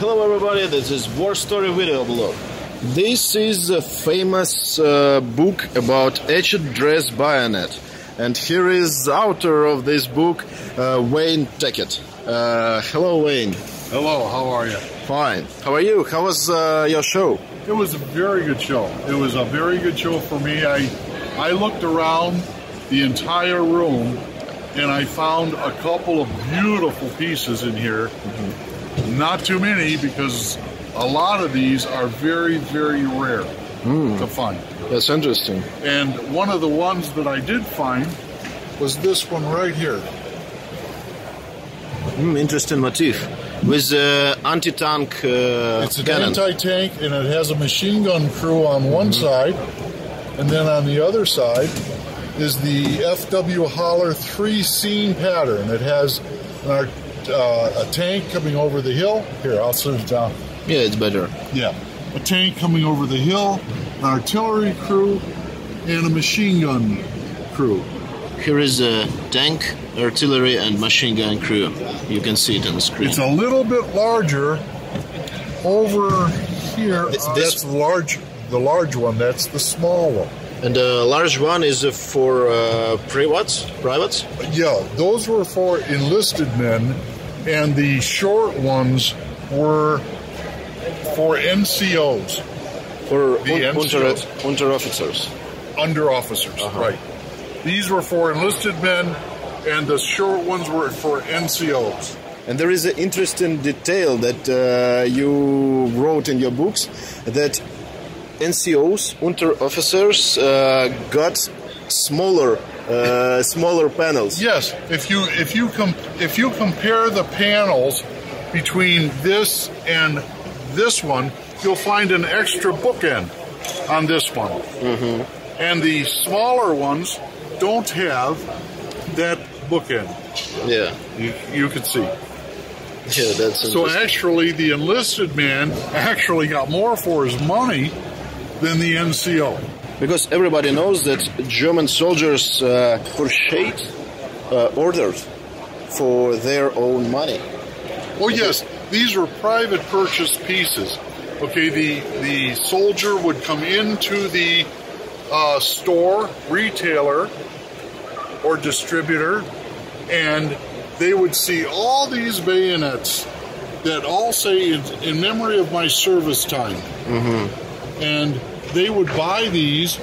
Hello everybody, this is WarStory video blog. This is a famous book about etched dress bayonet. And here is the author of this book, Wayne Techet. Hello Wayne. Hello, how are you? Fine. How are you? How was your show? It was a very good show. It was a very good show for me. I looked around the entire room and I found a couple of beautiful pieces in here. Not too many, because a lot of these are very, very rare to find. That's interesting. And one of the ones that I did find was this one right here. Interesting motif. With anti-tank It's an cannon. anti-tank, and it has a machine gun crew on one side, and then on the other side is the FW Holler 3 scene pattern. It has a tank coming over the hill. Here, I'll sit it down. Yeah, it's better. Yeah, a tank coming over the hill, an artillery crew, and a machine gun crew. Here is a tank, artillery, and machine gun crew. You can see it on the screen. It's a little bit larger over here. This That's the large one. That's the small one. And the large one is for privates? Yeah, those were for enlisted men, and the short ones were for NCOs. For The NCOs. under-officers. Under officers, right. These were for enlisted men, and the short ones were for NCOs. And there is an interesting detail that you wrote in your books, that NCOs, under-officers, got smaller panels. Yes, if you compare the panels between this and this one, you'll find an extra bookend on this one. And the smaller ones don't have that bookend. Yeah. You can see. Yeah, that's So interesting. actually, the enlisted man actually got more for his money than the NCO. Because everybody knows that German soldiers purchased ordered for their own money. Oh yes, these were private purchase pieces. Okay, the soldier would come into the store, retailer, or distributor, and they would see all these bayonets that all say in memory of my service time. And they would buy these,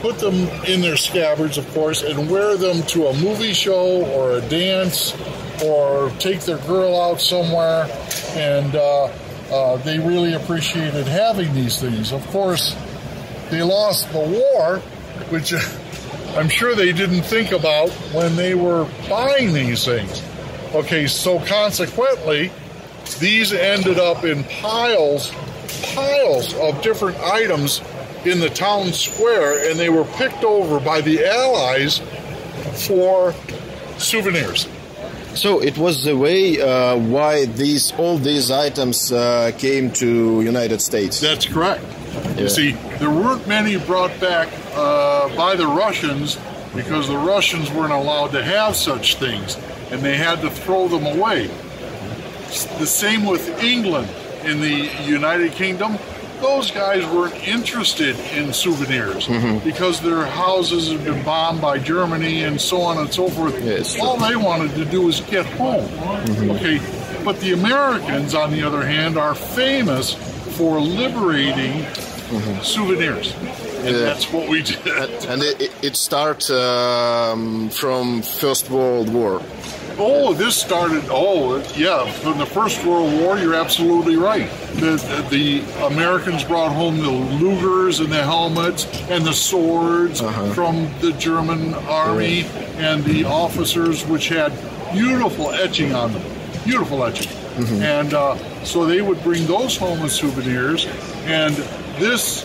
put them in their scabbards, of course, and wear them to a movie show or a dance, or take their girl out somewhere, and they really appreciated having these things. Of course, they lost the war, which I'm sure they didn't think about when they were buying these things. Okay, so consequently, these ended up in piles of different items in the town square, and they were picked over by the Allies for souvenirs. So it was the way why all these items came to United States. That's correct. Yeah. You see, there weren't many brought back by the Russians, because the Russians weren't allowed to have such things, and they had to throw them away. The same with England. In the United Kingdom, those guys weren't interested in souvenirs because their houses had been bombed by Germany and so on and so forth. Yeah, all they wanted to do was get home. Okay, but the Americans, on the other hand, are famous for liberating souvenirs. And that's what we did. And it started from First World War. Oh, this started, yeah, from the First World War, you're absolutely right. The Americans brought home the Lugers and the helmets and the swords from the German army, and the officers, which had beautiful etching on them. Beautiful etching. And so they would bring those home as souvenirs, and this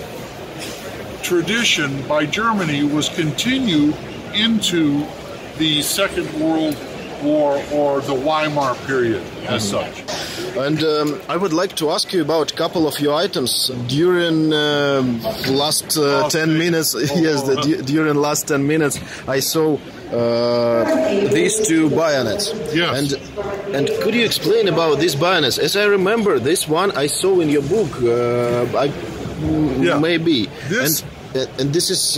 tradition by Germany was continued into the Second World War, or the Weimar period as such. And I would like to ask you about a couple of your items during last 10 minutes. Yes, during last 10 minutes, I saw these two bayonets. Yes. And could you explain about these bayonets? As I remember, this one I saw in your book. Maybe. And this is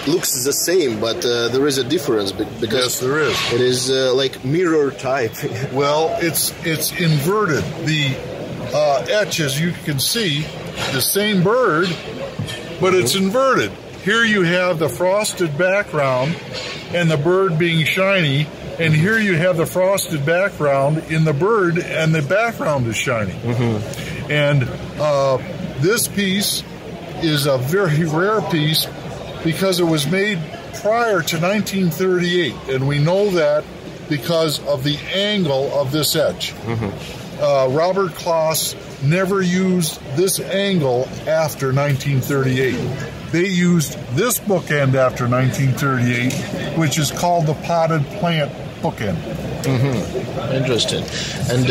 looks the same, but there is a difference because yes, there is. It is like mirror type. Well, it's inverted. The etch, as you can see, the same bird, but it's inverted. Here you have the frosted background and the bird being shiny, and here you have the frosted background in the bird and the background is shiny. And this piece is a very rare piece because it was made prior to 1938, and we know that because of the angle of this etch. Robert Klaus never used this angle after 1938. They used this bookend after 1938, which is called the potted plant bookend. Interesting. And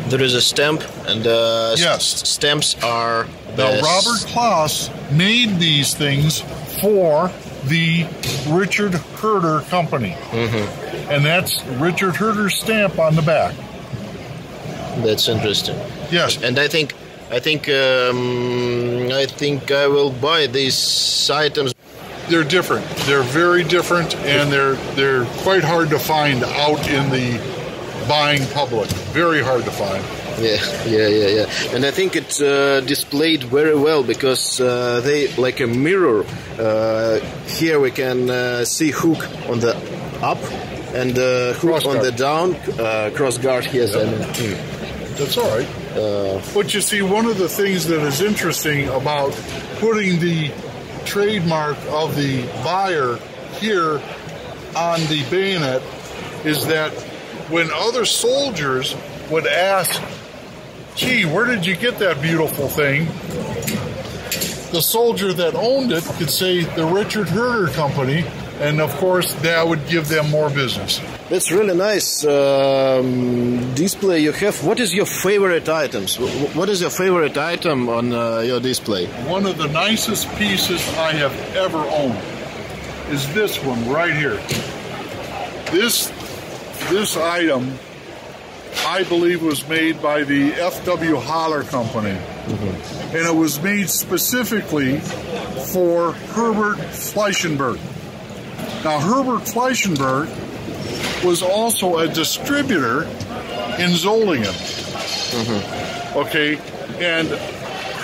there is a stamp, and yes, stamps are. Now, Robert Klaus made these things for the Richard Herder Company, and that's Richard Herder's stamp on the back. That's interesting. Yes, and I think I will buy these items. They're different. They're very different, and they're quite hard to find out in the buying public. Very hard to find. Yeah. And I think it's displayed very well because they like a mirror. Here we can see hook on the up and hook on the down. Cross guard. Yes, That's all right. But you see, one of the things that is interesting about putting the trademark of the buyer here on the bayonet is that when other soldiers would ask, gee, where did you get that beautiful thing? The soldier that owned it could say the Richard Herder Company, and of course that would give them more business. That's really nice display you have. What is your favorite items? What is your favorite item on your display? One of the nicest pieces I have ever owned is this one right here. This item, I believe, was made by the F.W. Holler Company. And it was made specifically for Herbert Fleichenberg. Now, Herbert Fleichenberg was also a distributor in Zollingen. Okay, and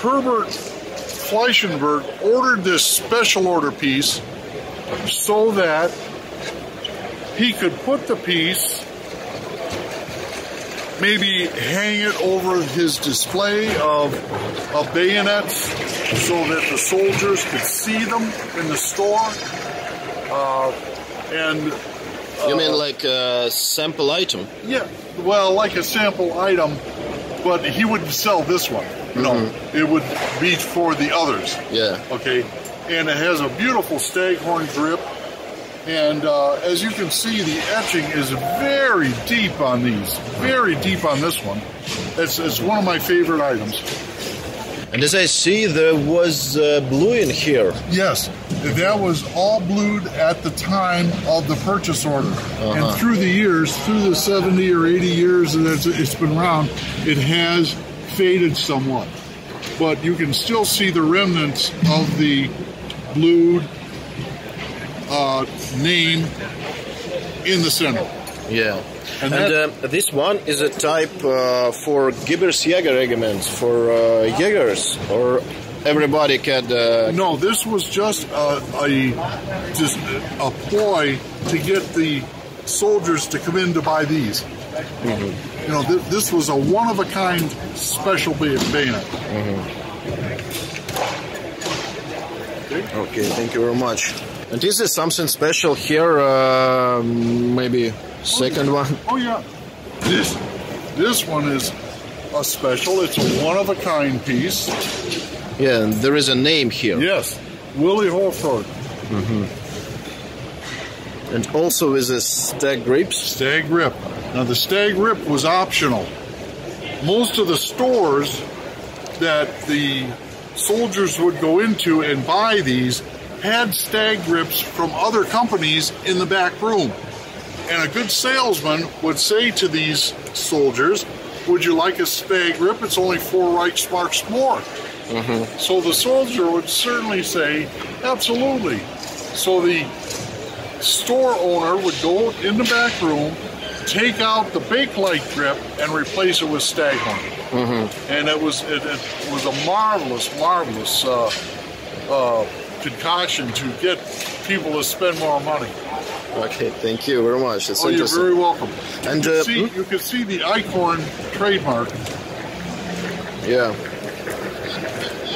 Herbert Fleichenberg ordered this special order piece so that he could put the piece, maybe hang it over his display of bayonets so that the soldiers could see them in the store. You mean like a sample item? Yeah, well, like a sample item, but he wouldn't sell this one. No, it would be for the others. Yeah. Okay, and it has a beautiful staghorn drip. And as you can see, the etching is very deep on these, very deep on this one. It's one of my favorite items. And as I see, there was blue in here. Yes, that was all blued at the time of the purchase order. And through the years, through the 70 or 80 years that it's been around, it has faded somewhat. But you can still see the remnants of the blued name in the center. Yeah. And this one is a type for Gebersjäger regiments, for Jägers, or everybody can... No, this was just a ploy to get the soldiers to come in to buy these. You know, this was a one-of-a-kind special bayonet. Okay, thank you very much. And this is something special here, maybe second one? Oh yeah, this one is a special. It's a one-of-a-kind piece. Yeah, and there is a name here. Yes, Willie Hoford. And also is a stag grips. Stag grip. Now the stag grip was optional. Most of the stores that the soldiers would go into and buy these had stag grips from other companies in the back room. And a good salesman would say to these soldiers, would you like a stag grip? It's only 4 Reichsmarks more. So the soldier would certainly say, absolutely. So the store owner would go in the back room, take out the Bakelite grip, and replace it with Staghorn. And it was a marvelous concoction to get people to spend more money. Okay, thank you very much. That's you're very welcome. And you can see the Eichhorn trademark. Yeah.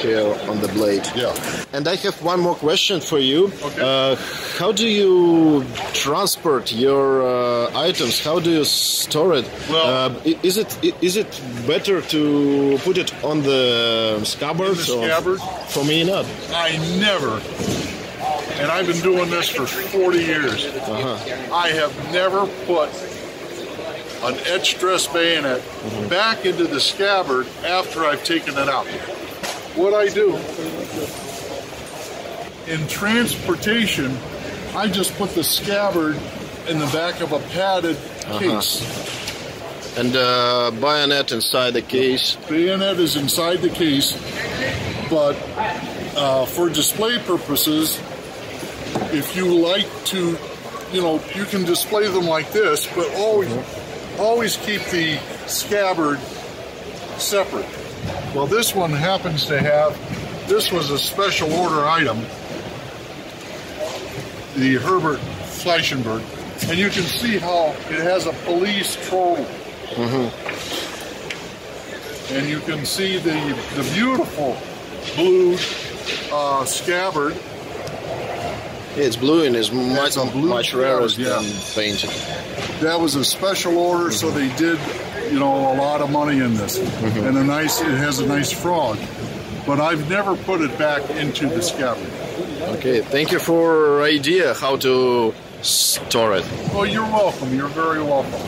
Here on the blade. Yeah. And I have one more question for you. Okay. How do you transport your items? How do you store it? Well, is it better to put it on the scabbard? In the scabbard? For me, not. I never. And I've been doing this for 40 years. I have never put an etched dress bayonet back into the scabbard after I've taken it out. What I do, in transportation, I just put the scabbard in the back of a padded case. And bayonet inside the case. Bayonet is inside the case, but for display purposes, if you like to, you can display them like this, but always keep the scabbard separate. Well, this one happens to have, this was a special order item, the Herbert Fleichenberg, and you can see how it has a police troll. And you can see the beautiful blue scabbard. Yeah, it's blue and is much rarer than painted. That was a special order, so they did, a lot of money in this, and it has a nice frog. But I've never put it back into the scabbard. Okay, thank you for idea how to store it. Oh, you're welcome. You're very welcome.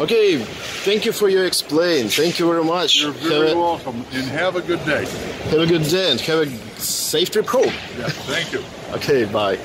Okay, thank you for your explain. Thank you very much. You're very welcome, and have a good day. Have a good day and have a safe trip home. Yeah, thank you. Okay, bye.